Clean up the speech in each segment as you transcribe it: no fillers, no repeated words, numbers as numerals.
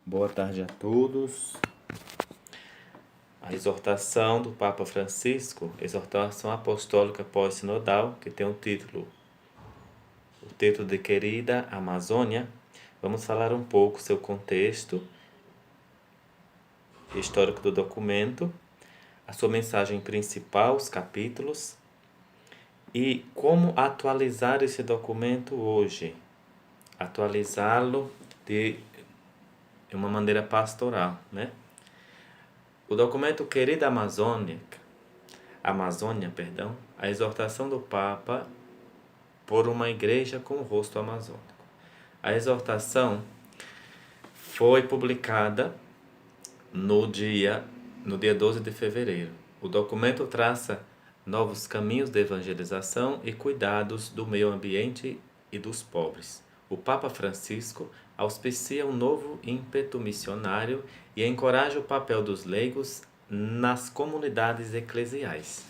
Boa tarde a todos. A exortação do Papa Francisco, exortação apostólica pós-sinodal, que tem o título de Querida Amazônia. Vamos falar um pouco sobre o contexto histórico do documento, a sua mensagem principal, os capítulos, e como atualizar esse documento hoje. Atualizá-lo de uma maneira pastoral, né? O documento Querida Amazônia, a exortação do Papa por uma igreja com o rosto amazônico. A exortação foi publicada no dia 12 de fevereiro. O documento traça novos caminhos de evangelização e cuidados do meio ambiente e dos pobres. O Papa Francisco auspicia um novo ímpeto missionário e encoraja o papel dos leigos nas comunidades eclesiais.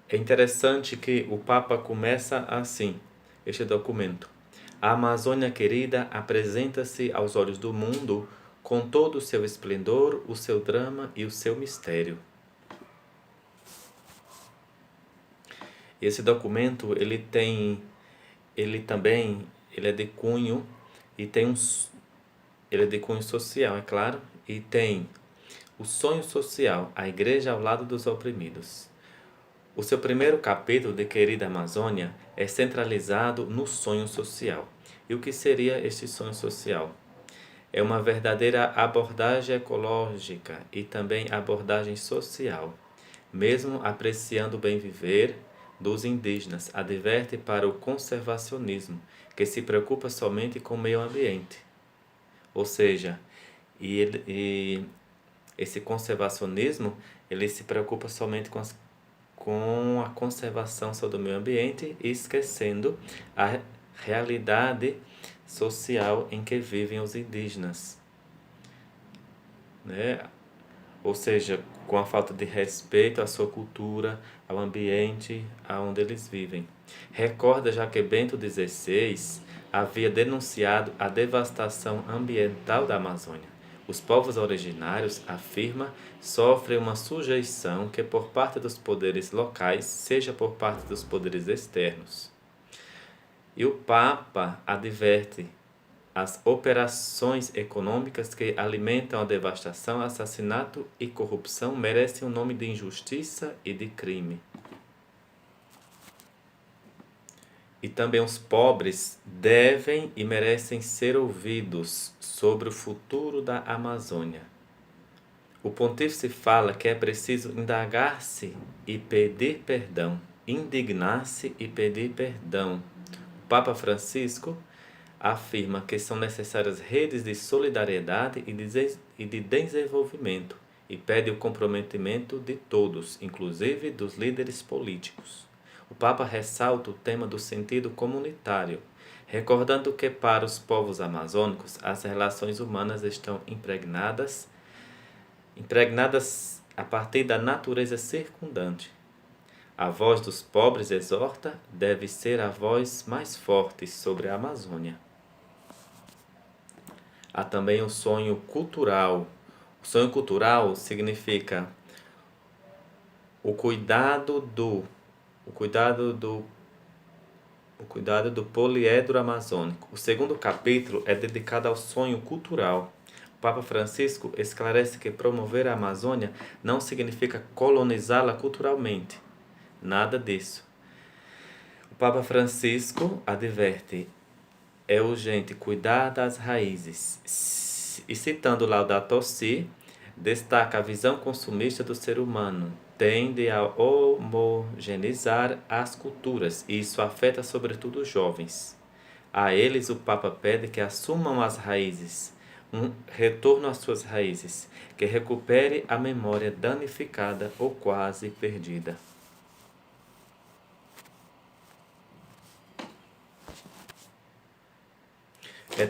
É interessante que o Papa começa assim, este documento. A Amazônia querida apresenta-se aos olhos do mundo com todo o seu esplendor, o seu drama e o seu mistério. Esse documento, ele é de cunho ele é de cunho social, é claro, e tem o sonho social, a igreja ao lado dos oprimidos. O seu primeiro capítulo de Querida Amazônia é centralizado no sonho social. E o que seria este sonho social? É uma verdadeira abordagem ecológica e também abordagem social. Mesmo apreciando o bem viver dos indígenas, adverte para o conservacionismo, que se preocupa somente com o meio ambiente. Ou seja, esse conservacionismo, ele se preocupa somente com a conservação só do meio ambiente, esquecendo a realidade social em que vivem os indígenas, né? Ou seja, com a falta de respeito à sua cultura, ao ambiente onde eles vivem. Recorda já que Bento XVI havia denunciado a devastação ambiental da Amazônia. Os povos originários, afirma, sofrem uma sujeição que por parte dos poderes locais, seja por parte dos poderes externos. E o Papa adverte: as operações econômicas que alimentam a devastação, assassinato e corrupção merecem o nome de injustiça e de crime. E também os pobres devem e merecem ser ouvidos sobre o futuro da Amazônia. O pontífice fala que é preciso indagar-se e pedir perdão, indignar-se e pedir perdão. O Papa Francisco afirma que são necessárias redes de solidariedade e de desenvolvimento e pede o comprometimento de todos, inclusive dos líderes políticos. O Papa ressalta o tema do sentido comunitário, recordando que para os povos amazônicos as relações humanas estão impregnadas a partir da natureza circundante. A voz dos pobres, exorta, deve ser a voz mais forte sobre a Amazônia. Há também o sonho cultural. O sonho cultural significa o cuidado do poliedro amazônico. O segundo capítulo é dedicado ao sonho cultural. O Papa Francisco esclarece que promover a Amazônia não significa colonizá-la culturalmente. Nada disso. O Papa Francisco adverte: é urgente cuidar das raízes. E citando Laudato Si, destaca a visão consumista do ser humano, tende a homogeneizar as culturas, e isso afeta sobretudo os jovens. A eles o Papa pede que assumam as raízes, um retorno às suas raízes, que recupere a memória danificada ou quase perdida.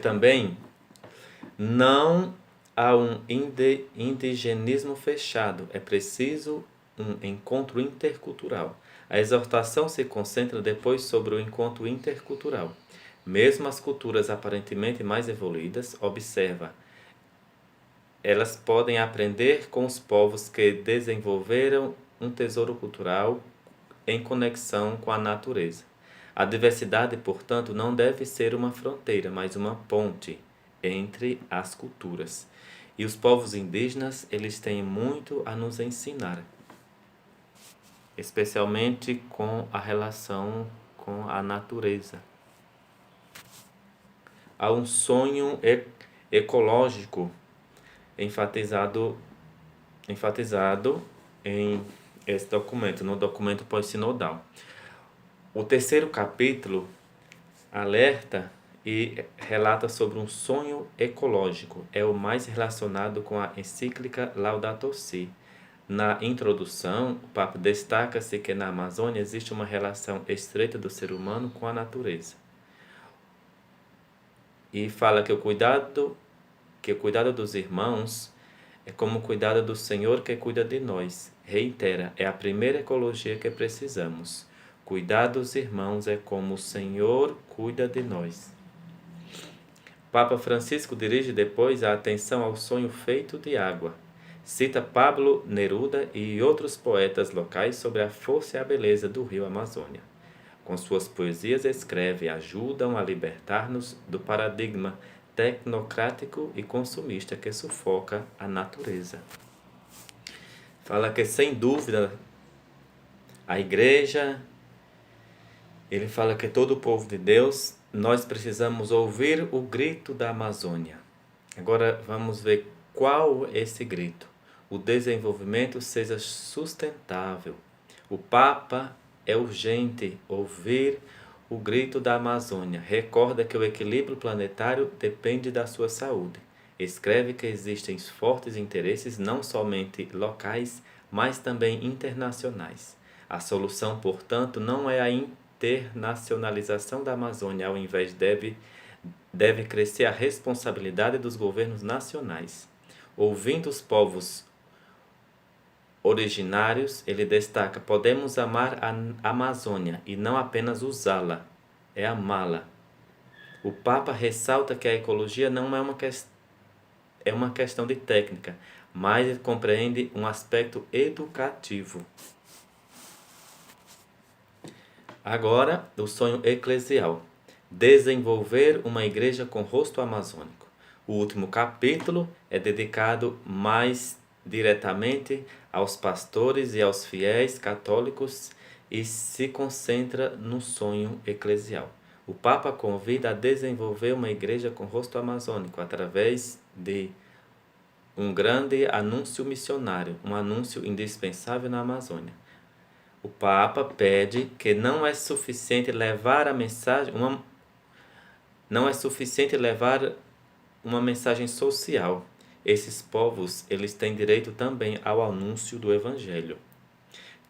Também não há um indigenismo fechado, é preciso um encontro intercultural. A exortação se concentra depois sobre o encontro intercultural. Mesmo as culturas aparentemente mais evoluídas, observa, elas podem aprender com os povos que desenvolveram um tesouro cultural em conexão com a natureza. A diversidade, portanto, não deve ser uma fronteira, mas uma ponte entre as culturas. E os povos indígenas, eles têm muito a nos ensinar, especialmente com a relação com a natureza. Há um sonho ecológico enfatizado em esse documento, no documento pós-sinodal. O terceiro capítulo alerta e relata sobre um sonho ecológico. É o mais relacionado com a encíclica Laudato Si. Na introdução, o Papa destaca-se que na Amazônia existe uma relação estreita do ser humano com a natureza. E fala que o cuidado dos irmãos é como o cuidado do Senhor que cuida de nós. Reitera, é a primeira ecologia que precisamos. Cuidar dos irmãos é como o Senhor cuida de nós. Papa Francisco dirige depois a atenção ao sonho feito de água. Cita Pablo Neruda e outros poetas locais sobre a força e a beleza do rio Amazônia. Com suas poesias escreve, ajudam a libertar-nos do paradigma tecnocrático e consumista que sufoca a natureza. Fala que, sem dúvida, a igreja, ele fala que todo o povo de Deus, nós precisamos ouvir o grito da Amazônia. Agora vamos ver qual é esse grito. O desenvolvimento seja sustentável. O Papa é urgente ouvir o grito da Amazônia. Recorda que o equilíbrio planetário depende da sua saúde. Escreve que existem fortes interesses não somente locais, mas também internacionais. A solução, portanto, não é a internacionalização da Amazônia, ao invés deve crescer a responsabilidade dos governos nacionais. Ouvindo os povos originários, ele destaca, podemos amar a Amazônia e não apenas usá-la, é amá-la. O Papa ressalta que a ecologia não é uma questão de técnica, mas compreende um aspecto educativo. Agora, o sonho eclesial. Desenvolver uma igreja com rosto amazônico. O último capítulo é dedicado mais diretamente aos pastores e aos fiéis católicos e se concentra no sonho eclesial. O Papa convida a desenvolver uma igreja com rosto amazônico através de um grande anúncio missionário, um anúncio indispensável na Amazônia. O Papa pede que não é suficiente levar uma mensagem social. Esses povos, eles têm direito também ao anúncio do Evangelho.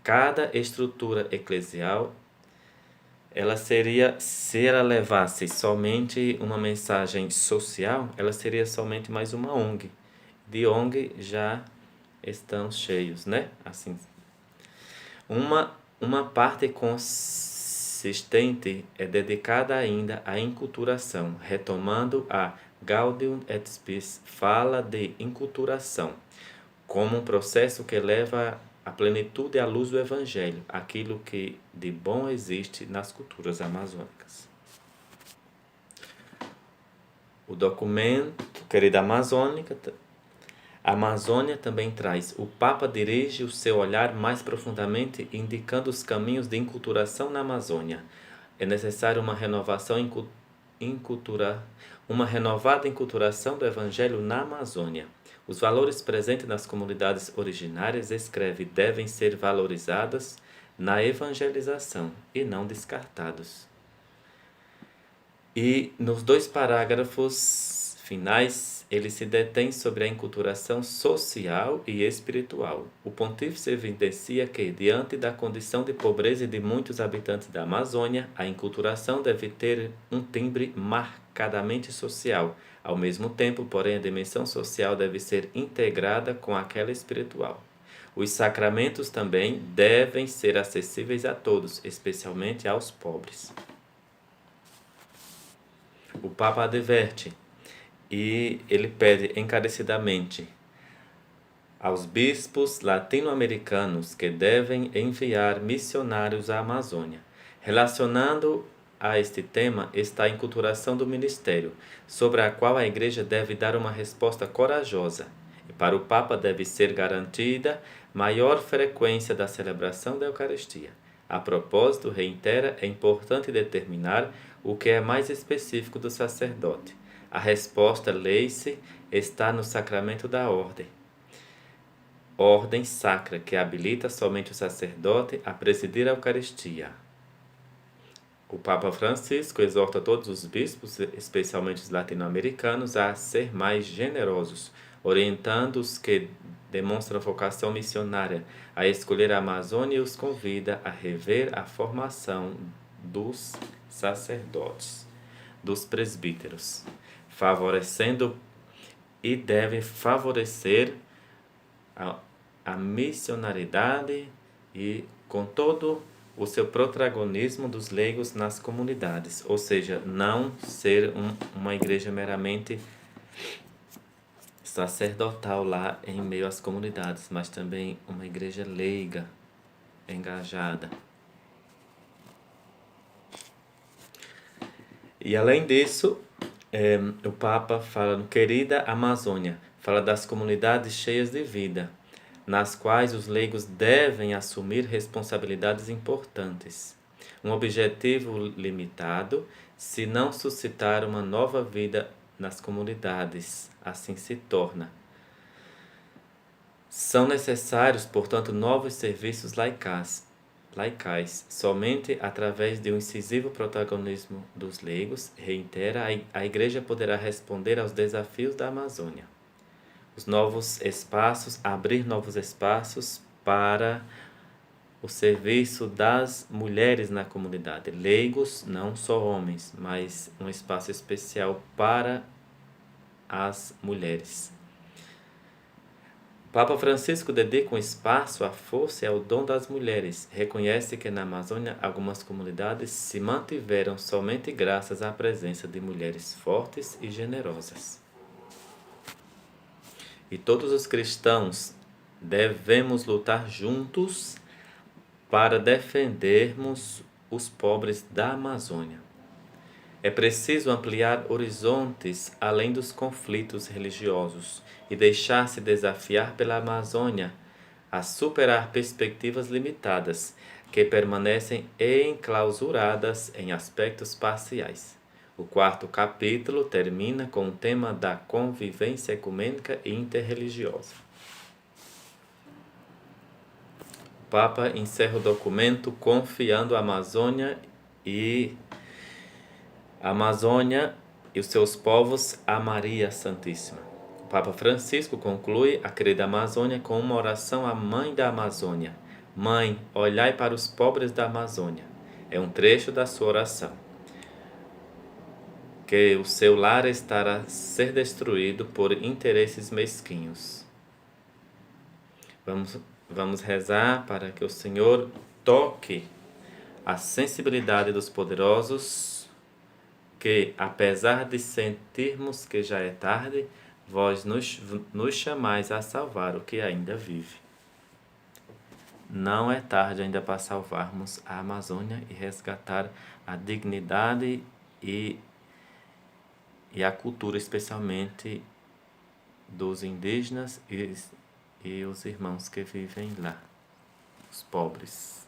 Cada estrutura eclesial, se ela levasse somente uma mensagem social, ela seria somente mais uma ONG. De ONG já estão cheios, né? Assim, uma parte consistente é dedicada ainda à enculturação, retomando a Gaudium et Spes, fala de enculturação como um processo que leva à plenitude e à luz do Evangelho, aquilo que de bom existe nas culturas amazônicas. O documento, querida Amazônia também traz. O Papa dirige o seu olhar mais profundamente, indicando os caminhos de enculturação na Amazônia. É necessário uma renovada enculturação do Evangelho na Amazônia. Os valores presentes nas comunidades originárias, escreve, devem ser valorizados na evangelização e não descartados. E nos 2 parágrafos finais, ele se detém sobre a enculturação social e espiritual. O pontífice evidencia que, diante da condição de pobreza de muitos habitantes da Amazônia, a enculturação deve ter um timbre marcadamente social. Ao mesmo tempo, porém, a dimensão social deve ser integrada com aquela espiritual. Os sacramentos também devem ser acessíveis a todos, especialmente aos pobres. O Papa adverte e ele pede encarecidamente aos bispos latino-americanos que devem enviar missionários à Amazônia. Relacionando a este tema está a enculturação do ministério, sobre a qual a Igreja deve dar uma resposta corajosa. E para o Papa deve ser garantida maior frequência da celebração da Eucaristia. A propósito, reitera, é importante determinar o que é mais específico do sacerdote. A resposta, lê-se, está no sacramento da ordem. Ordem sacra que habilita somente o sacerdote a presidir a Eucaristia. O Papa Francisco exorta todos os bispos, especialmente os latino-americanos, a ser mais generosos, orientando os que demonstram vocação missionária a escolher a Amazônia e os convida a rever a formação dos sacerdotes, dos presbíteros, favorecendo e deve favorecer a missionaridade e com todo o seu protagonismo dos leigos nas comunidades, ou seja, não ser uma igreja meramente sacerdotal lá em meio às comunidades, mas também uma igreja leiga, engajada. E além disso, o Papa fala no Querida Amazônia, fala das comunidades cheias de vida, nas quais os leigos devem assumir responsabilidades importantes. Um objetivo limitado, se não suscitar uma nova vida nas comunidades, assim se torna. São necessários, portanto, novos serviços laicais, somente através de um incisivo protagonismo dos leigos, reitera, a Igreja poderá responder aos desafios da Amazônia. Abrir novos espaços para o serviço das mulheres na comunidade. Leigos, não só homens, mas um espaço especial para as mulheres. Papa Francisco dedica um espaço à força e ao dom das mulheres. Reconhece que na Amazônia algumas comunidades se mantiveram somente graças à presença de mulheres fortes e generosas. E todos os cristãos devemos lutar juntos para defendermos os pobres da Amazônia. É preciso ampliar horizontes além dos conflitos religiosos e deixar-se desafiar pela Amazônia a superar perspectivas limitadas que permanecem enclausuradas em aspectos parciais. O 4º capítulo termina com o tema da convivência ecumênica e interreligiosa. O Papa encerra o documento confiando a Amazônia e os seus povos a Maria Santíssima. O Papa Francisco conclui a Querida Amazônia com uma oração à Mãe da Amazônia. Mãe, olhai para os pobres da Amazônia. É um trecho da sua oração. Que o seu lar estará a ser destruído por interesses mesquinhos. Vamos rezar para que o Senhor toque a sensibilidade dos poderosos, que, apesar de sentirmos que já é tarde, vós nos chamais a salvar o que ainda vive. Não é tarde ainda para salvarmos a Amazônia e resgatar a dignidade e a cultura, especialmente dos indígenas e os irmãos que vivem lá, os pobres.